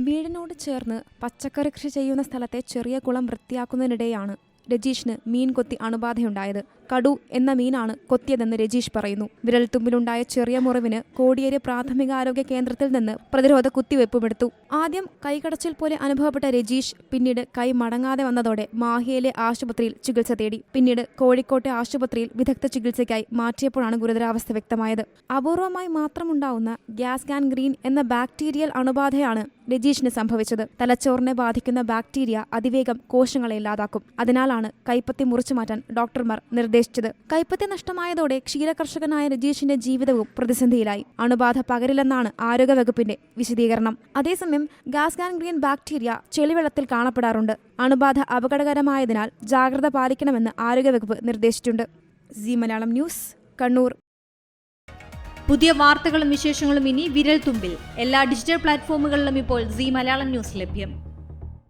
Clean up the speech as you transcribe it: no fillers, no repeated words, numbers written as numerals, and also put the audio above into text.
വീടിനോട് ചേർന്ന് പച്ചക്കറി കൃഷി ചെയ്യുന്ന സ്ഥലത്തെ ചെറിയ കുളം വൃത്തിയാക്കുന്നതിനിടെയാണ് രജീഷിന് മീൻ കൊത്തി അണുബാധയുണ്ടായത്. കടു എന്ന മീനാണ് കൊത്തിയതെന്ന് രജീഷ് പറയുന്നു. വിരൽത്തുമ്പിലുണ്ടായ ചെറിയ മുറിവിന് കോടിയേരി പ്രാഥമികാരോഗ്യ കേന്ദ്രത്തിൽ നിന്ന് പ്രതിരോധ കുത്തിവയ്പുമെടുത്തു. ആദ്യം കൈകടച്ചിൽ പോലെ അനുഭവപ്പെട്ട രജീഷ് പിന്നീട് കൈ മടങ്ങാതെ വന്നതോടെ മാഹിയിലെ ആശുപത്രിയിൽ ചികിത്സ തേടി. പിന്നീട് കോഴിക്കോട്ടെ ആശുപത്രിയിൽ വിദഗ്ധ ചികിത്സയ്ക്കായി മാറ്റിയപ്പോഴാണ് ഗുരുതരാവസ്ഥ വ്യക്തമായത്. അപൂർവമായി മാത്രമുണ്ടാവുന്ന ഗ്യാസ് ഗാൻഗ്രീൻ എന്ന ബാക്ടീരിയൽ അണുബാധയാണ് രജീഷിന് സംഭവിച്ചത്. തലച്ചോറിനെ ബാധിക്കുന്ന ബാക്ടീരിയ അതിവേഗം കോശങ്ങളെ ഇല്ലാതാക്കും. അതിനാലാണ് കൈപ്പത്തി മുറിച്ചു മാറ്റാൻ ഡോക്ടർമാർ നിർദ്ദേശിച്ചത്. കൈപ്പത്തി നഷ്ടമായതോടെ ക്ഷീരകർഷകനായ രജീഷിന്റെ ജീവിതവും പ്രതിസന്ധിയിലായി. അണുബാധ പകരില്ലെന്നാണ് ആരോഗ്യവകുപ്പിന്റെ വിശദീകരണം. അതേസമയം ഗ്യാസ് ഗാൻഗ്രീൻ ബാക്ടീരിയ ചെളിവെള്ളത്തിൽ കാണപ്പെടാറുണ്ട്. അണുബാധ അപകടകരമായതിനാൽ ജാഗ്രത പാലിക്കണമെന്ന് ആരോഗ്യവകുപ്പ് നിർദ്ദേശിച്ചിട്ടുണ്ട്. C Malayalam news, Kannur. പുതിയ വാർത്തകളും വിശേഷങ്ങളും ഇനി വിരൽ തുമ്പിൽ. എല്ലാ ഡിജിറ്റൽ പ്ലാറ്റ്ഫോമുകളിലും ഇപ്പോൾ സി മലയാളം ന്യൂസ് ലഭ്യം.